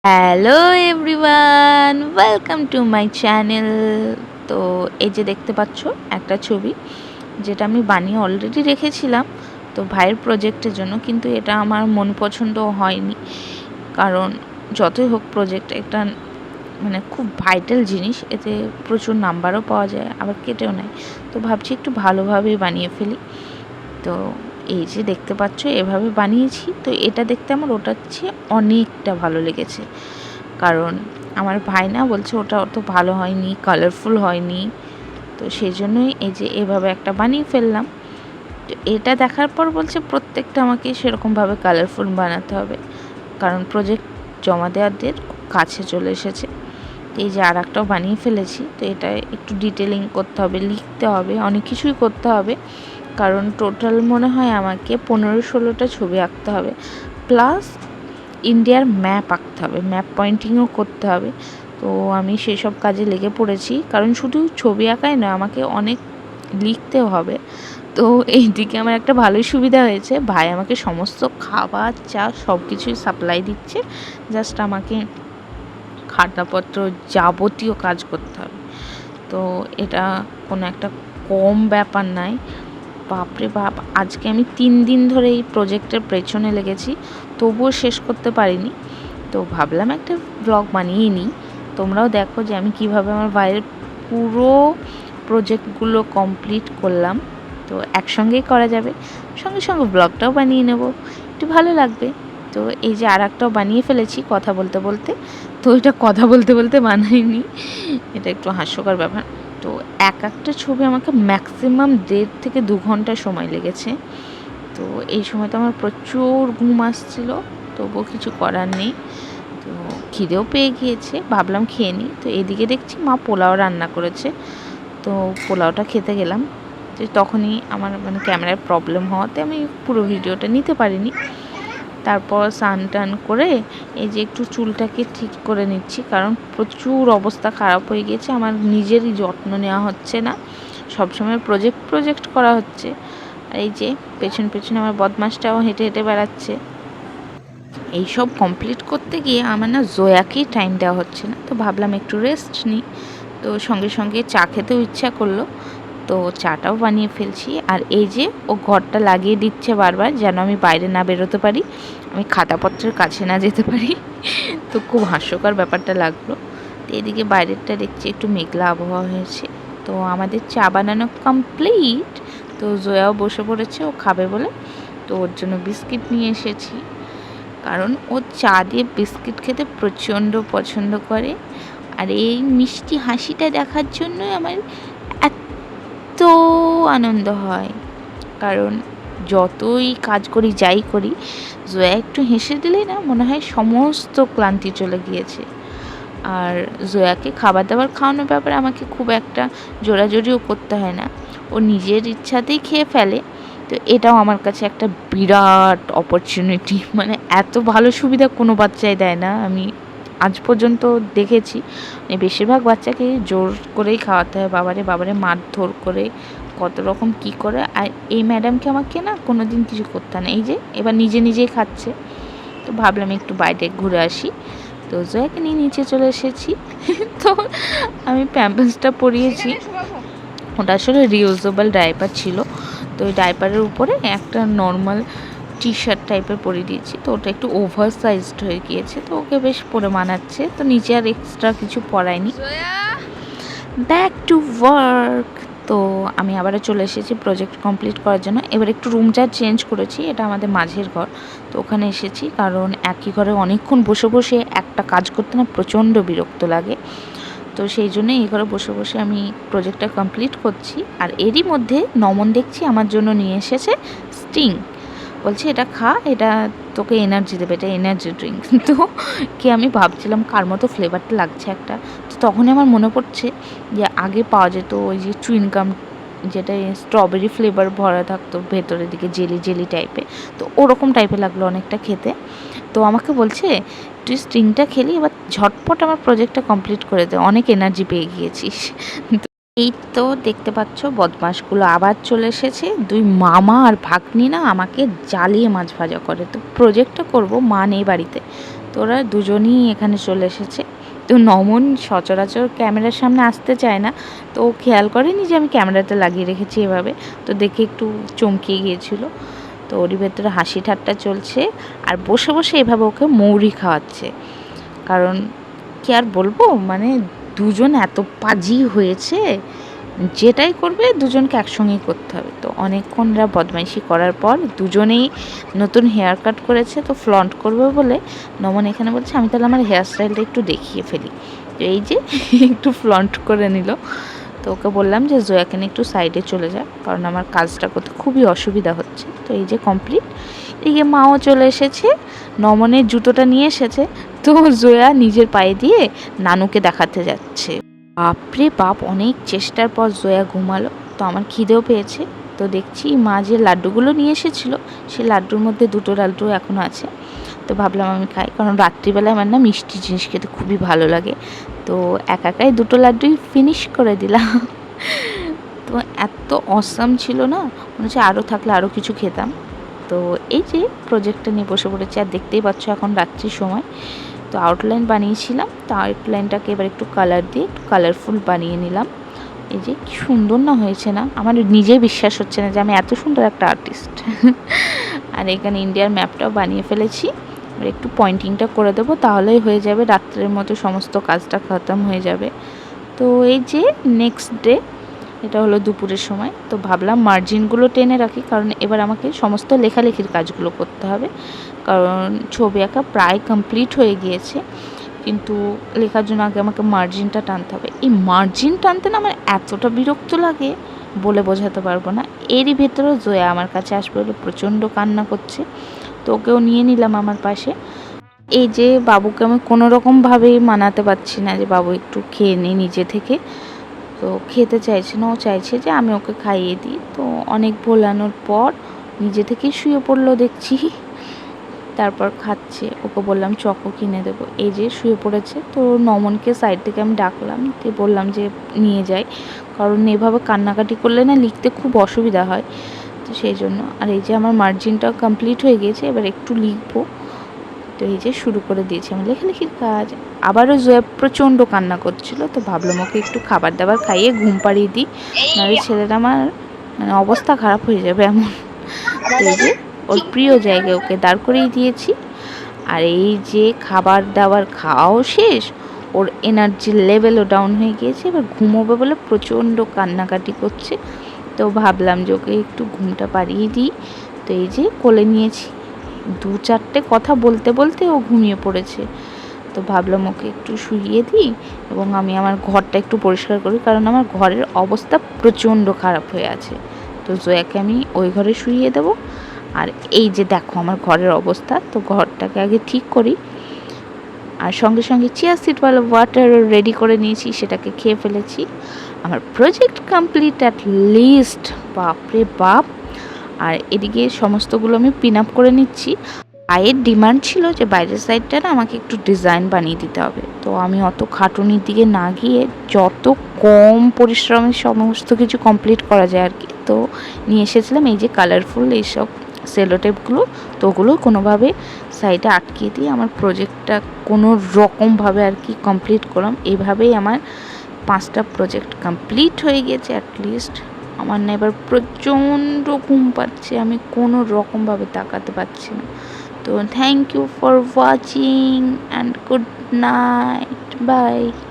Hello everyone, welcome to my channel. তো এই যে দেখতে পাচ্ছ একটা ছবি, যেটা আমি বানিয়ে অলরেডি রেখেছিলাম তো ভাইয়ের প্রজেক্টের জন্য, কিন্তু এটা আমার মন পছন্দ হয়নি। কারণ যতই হোক প্রজেক্ট একটা খুব ভাইটাল জিনিস, এতে প্রচুর নাম্বারও পাওয়া যায়, আবার কেটেও নেয়। তো ভাবছি একটু ভালোভাবেই বানিয়ে ফেলি। তো এই যে দেখতে পাচ্ছ এভাবে বানিয়েছি। তো এটা দেখতে আমার ওটার চেয়ে অনেকটা ভালো লেগেছে। কারণ আমার ভাই না বলছে ওটা অত ভালো হয়নি, কালারফুল হয়নি। তো সেই জন্যই এই যে এভাবে একটা বানিয়ে ফেললাম। তো এটা দেখার পর বলছে প্রত্যেকটা আমাকে সেরকমভাবে কালারফুল বানাতে হবে, কারণ প্রজেক্ট জমা দেওয়াদের কাছে চলে এসেছে। এই যে আর একটাও বানিয়ে ফেলেছি। তো এটা একটু ডিটেলিং করতে হবে, লিখতে হবে, অনেক কিছুই করতে হবে। কারণ টোটাল মনে হয় আমাকে 15-16টা ছবি আঁকতে হবে, প্লাস ইন্ডিয়ার ম্যাপ আঁকতে হবে, ম্যাপ পয়েন্টিংও করতে হবে। তো আমি সেসব কাজে লেগে পড়েছি, কারণ শুধু ছবি আঁকাই নয়, আমাকে অনেক লিখতেও হবে। তো এই দিকে আমার একটা ভালোই সুবিধা হয়েছে, ভাই আমাকে সমস্ত খাবার চা সব কিছুই সাপ্লাই দিচ্ছে, জাস্ট আমাকে খাতাপত্র যাবতীয় কাজ করতে হবে। তো এটা কোনো একটা কম ব্যাপার নয়। বাপরে বাপ, আজকে আমি 3 দিন ধরে এই প্রজেক্টের পেছনে লেগেছি, তবুও শেষ করতে পারিনি। তো ভাবলাম একটা ব্লগ বানিয়ে নিই, তোমরাও দেখো যে আমি কিভাবে আমার ভাইয়ের পুরো প্রজেক্টগুলো কমপ্লিট করলাম। তো একসঙ্গেই করা যাবে, সঙ্গে সঙ্গে ব্লগটাও বানিয়ে নেব, একটু ভালো লাগবে। তো এই যে আর একটাও বানিয়ে ফেলেছি কথা বলতে বলতে। তো এটা কথা বলতে বলতে বানাইনি, এটা একটু হাস্যকর ব্যাপার। তো একটা ছবি আমাকে ম্যাক্সিমাম 1.5 থেকে 2 ঘন্টা সময় লেগেছে। তো এই সময় তো আমার প্রচুর ঘুম আসছিল, তবুও কিছু করার নেই। তো খিদেও পেয়ে গিয়েছে, ভাবলাম খেয়ে নিই। তো এদিকে দেখছি মা পোলাও রান্না করেছে, তো পোলাওটা খেতে গেলাম। তো তখনই আমার ক্যামেরার প্রবলেম হওয়াতে আমি পুরো ভিডিওটা নিতে পারিনি। তারপর স্নান টান করে এই যে একটু চুলটাকে ঠিক করে নিচ্ছি, কারণ প্রচুর অবস্থা খারাপ হয়ে গিয়েছে, আমার নিজেরই যত্ন নেওয়া হচ্ছে না, সবসময় প্রজেক্ট করা হচ্ছে। আর এই যে পেছন পেছনে আমার বদমাসটাও হেঁটে হেঁটে বেড়াচ্ছে। এইসব কমপ্লিট করতে গিয়ে আমার না জয়াকেই টাইম দেওয়া হচ্ছে না। তো ভাবলাম একটু রেস্ট নিই। তো সঙ্গে সঙ্গে চা খেতেও ইচ্ছা করলো, তো চাটাও বানিয়ে ফেলছি। আর এই যে ও ঘরটা লাগিয়ে দিচ্ছে বারবার, যেন আমি বাইরে না বেরোতে পারি, আমি খাতাপত্রের কাছে না যেতে পারি। তো খুব হাস্যকর ব্যাপারটা লাগলো। তো এদিকে বাইরেরটা দেখছি একটু মেঘলা আবহাওয়া হয়েছে। তো আমাদের চা বানানো কমপ্লিট। তো জয়াও বসে পড়েছে, ও খাবে বলে। তো ওর জন্য বিস্কিট নিয়ে এসেছি, কারণ ও চা দিয়ে বিস্কিট খেতে প্রচণ্ড পছন্দ করে। আর এই মিষ্টি হাসিটা দেখার জন্যই আমার এত আনন্দ হয়। কারণ যতই কাজ করি যাই করি, জয়া একটু হেসে দিলেই না মনে হয় সমস্ত ক্লান্তি চলে গিয়েছে। আর জয়াকে খাবার দাবার খাওয়ানোর ব্যাপারে আমাকে খুব একটা জোরাজুরিও করতে হয় না, ও নিজের ইচ্ছাতেই খেয়ে ফেলে। তো এটাও আমার কাছে একটা বিরাট অপরচুনিটি, এত ভালো সুবিধা কোনো বাচ্চাই দেয় না আমি আজ পর্যন্ত দেখেছি। বেশিরভাগ বাচ্চাকে জোর করেই খাওয়াতে হয়, বাবারে বাবারে মারধর করে কত রকম কি করে। আর এই ম্যাডামকে আমাকে না কোনো দিন কিছু করতে হয় না। এই যে এবার নিজে নিজেই খাচ্ছে। তো ভাবলাম একটু বাইরে ঘুরে আসি। তো জয়াকে নিয়ে নিচে চলে এসেছি। তো আমি প্যাম্পাসটা পরিয়েছি, ওটা আসলে রিউজেবল ডাইপার ছিল। তো ওই ডাইপারের উপরে একটা নর্মাল টি শার্ট টাইপের পরিয়ে দিয়েছি। তো ওটা একটু ওভার সাইজড হয়ে গিয়েছে, তো ওকে বেশ পরে মানাচ্ছে। তো নিচে আর এক্সট্রা কিছু পরাইনি। Back to work. তো আমি আবারও চলে এসেছি প্রজেক্ট কমপ্লিট করার জন্য। এবার একটু রুমটা চেঞ্জ করেছি, এটা আমাদের মাঝের ঘর। তো ওখানে এসেছি, কারণ একই ঘরে অনেকক্ষণ বসে বসে একটা কাজ করতে না প্রচণ্ড বিরক্ত লাগে। তো সেই জন্য এই ঘরে বসে বসে আমি প্রজেক্টটা কমপ্লিট করছি। আর এরই মধ্যে নমন দেখছি আমার জন্য নিয়ে এসেছে স্টিং। বলছে এটা খা, এটা তোকে এনার্জি দেবে, এটা এনার্জি ড্রিঙ্ক। তো কি আমি ভাবছিলাম কার মতো ফ্লেভারটা লাগছে একটা। তো তখনই আমার মনে পড়ছে যে আগে পাওয়া যেত ওই যে চুইনগাম, যেটা স্ট্রবেরি ফ্লেভার ভরা থাকতো ভেতরের দিকে, জেলি জেলি টাইপের। তো ওরকম টাইপের লাগলো অনেকটা খেতে। তো আমাকে বলছে তুই স্টিংটা খেলি, এবার ঝটপট আমার প্রজেক্টটা কমপ্লিট করে দে, অনেক এনার্জি পেয়ে গিয়েছিস। এই তো দেখতে পাচ্ছ বদমাশগুলো আবার চলে এসেছে। 2 মামা আর ভাগ্নি না আমাকে জ্বালিয়ে মাছ ভাজা করে। তো প্রজেক্টটা করব, মা নেই বাড়িতে। তো ওরা দুজনই এখানে চলে এসেছে। তো নমন সচরাচর ক্যামেরার সামনে আসতে চায় না, তো ও খেয়াল করেনি যে আমি ক্যামেরাটা লাগিয়ে রেখেছি এভাবে, তো দেখে একটু চমকিয়ে গিয়েছিল। তো ওরই ভেতরে হাসি ঠাট্টা চলছে, আর বসে বসে এভাবে ওকে মৌরি খাওয়াচ্ছে। কারণ কি আর বলবো, মানে দুজন এত পাজি হয়েছে, যেটাই করবে দুজনকে একসঙ্গেই করতে হবে। তো অনেকক্ষণরা বদমাইশি করার পর দুজনেই নতুন হেয়ার কাট করেছে, তো ফ্লন্ট করবে বলে নমন এখানে বলছে আমি তাহলে আমার হেয়ার স্টাইলটা একটু দেখিয়ে ফেলি। তো এই যে একটু ফ্লন্ট করে নিল। তো ওকে বললাম যে জয়াকে নিয়ে একটু সাইডে চলে যা, কারণ আমার কাজটা করতে খুবই অসুবিধা হচ্ছে। তো এই যে কমপ্লিট। এদিকে মাও চলে এসেছে, নমনের জুতোটা নিয়ে এসেছে। তো জয়া নিজের পায়ে দিয়ে নানুকে দেখাতে যাচ্ছে। বাপরে বাপ, অনেক চেষ্টার পর জয়া ঘুমালো। তো আমার খিদেও পেয়েছে, তো দেখছি মা যে লাড্ডুগুলো নিয়ে এসেছিলো সে লাড্ডুর মধ্যে 2টো লাড্ডু এখনও আছে। তো ভাবলাম আমি খাই, কারণ রাত্রিবেলায় আমার না মিষ্টি জিনিস খেতে খুবই ভালো লাগে। তো একাই 2টো লাড্ডুই ফিনিশ করে দিলাম। তো এত অসাম ছিল না, মনে হচ্ছে আরও থাকলে আরও কিছু খেতাম। তো এই যে প্রজেক্টটা নিয়ে বসে পড়েছি, আর দেখতেই পাচ্ছ এখন রাত্রির সময়। তো আউটলাইন বানিয়েছিলাম, তো আউটলাইনটাকে এবার একটু কালার দিয়ে একটু কালারফুল বানিয়ে নিলাম। এই যে কি সুন্দর না হয়েছে না, আমার নিজেই বিশ্বাস হচ্ছে না যে আমি এত সুন্দর একটা আর্টিস্ট। আর এখানে ইন্ডিয়ার ম্যাপটাও বানিয়ে ফেলেছি, এবার একটু পয়েন্টিংটা করে দেবো, তাহলেই হয়ে যাবে, রাত্রের মতো সমস্ত কাজটা খতম হয়ে যাবে। তো এই যে নেক্সট ডে, এটা হলো দুপুরের সময়। তো ভাবলাম মার্জিনগুলো টেনে রাখি, কারণ এবার আমাকে সমস্ত লেখালেখির কাজগুলো করতে হবে, কারণ ছবি আঁকা প্রায় কমপ্লিট হয়ে গিয়েছে, কিন্তু লেখার জন্য আগে আমাকে মার্জিনটা টানতে হবে। এই মার্জিন টানতে না আমার এতটা বিরক্ত লাগে বলে বোঝাতে পারবো না। এরই ভেতরেও জয়া আমার কাছে আসবে বলে প্রচণ্ড কান্না করছে, তো ওকেও নিয়ে নিলাম আমার পাশে। এই যে বাবুকে আমি কোনো রকমভাবেই মানাতে পারছি না যে বাবু একটু খেয়ে নিই নিজে থেকে। তো খেতে চাইছে না, ও চাইছে যে আমি ওকে খাইয়ে দিই। তো অনেক ভোলানোর পর নিজে থেকেই শুয়ে পড়লো দেখছি, তারপর খাচ্ছে। ওকে বললাম চকো কিনে দেবো, এই যে শুয়ে পড়েছে। তো নমনকে সাইড থেকে আমি ডাকলাম, তো বললাম যে নিয়ে যাই, কারণ এভাবে কান্নাকাটি করলে না লিখতে খুব অসুবিধা হয়, তো সেই জন্য। আর এই যে আমার মার্জিনটা কমপ্লিট হয়ে গিয়েছে, এবার একটু লিখবো। তো এই যে শুরু করে দিয়েছি আমি লেখালেখির কাজ। আবারও জয়া প্রচণ্ড কান্না করছিল, তো ভাবলাম ওকে একটু খাবার দাবার খাইয়ে ঘুম পাড়িয়ে দিই, নাহলে ছেলেটা আমার মানে অবস্থা খারাপ হয়ে যাবে এমন। তো এই যে ওর প্রিয় জায়গায় ওকে দাঁড় করিয়ে দিয়েছি। আর এই যে খাবার দাবার খাওয়াও শেষ, ওর এনার্জি লেভেলও ডাউন হয়ে গিয়েছে, এবার ঘুমোবে বলে প্রচণ্ড কান্নাকাটি করছে। তো ভাবলাম যে ওকে একটু ঘুমটা পাড়িয়ে দিই। তো এই যে কোলে নিয়েছি, 2-4টে কথা বলতে বলতে ও ঘুমিয়ে পড়েছে। তো ভাবলাম ওকে একটু শুইয়ে দিই এবং আমি আমার ঘরটা একটু পরিষ্কার করি, কারণ আমার ঘরের অবস্থা প্রচণ্ড খারাপ হয়ে আছে। তো জয়াকে আমি ওই ঘরে শুইয়ে দেবো। আর এই যে দেখো আমার ঘরের অবস্থা, তো ঘরটাকে আগে ঠিক করি। আর সঙ্গে সঙ্গে চিয়া সিডওয়ালা ওয়াটার রেডি করে নিয়েছি, সেটাকে খেয়ে ফেলেছি। আমার প্রজেক্ট কমপ্লিট অ্যাট লিস্ট, বাপরে বাপ। আর এদিকে সমস্তগুলো আমি পিন আপ করে নিচ্ছি। পায়ের ডিমান্ড ছিল যে বাইরের সাইডটা না আমাকে একটু ডিজাইন বানিয়ে দিতে হবে, তো আমি অত খাটুনির দিকে না গিয়ে যত কম পরিশ্রমে সমস্ত কিছু কমপ্লিট করা যায় আর কি, তো নিয়ে এসেছিলাম এই যে কালারফুল এইসব সেলোটেপগুলো। তো ওগুলো কোনোভাবে সাইডে আটকিয়ে দিয়ে আমার প্রজেক্টটা কোনো রকমভাবে আর কি কমপ্লিট করলাম। এইভাবেই আমার 5টা প্রজেক্ট কমপ্লিট হয়ে গেছে অ্যাটলিস্ট। আমার না এবার প্রচণ্ড ঘুম পাচ্ছে, আমি কোনো রকমভাবে তাকাতে পারছি না। তো thank you for watching and good night, by.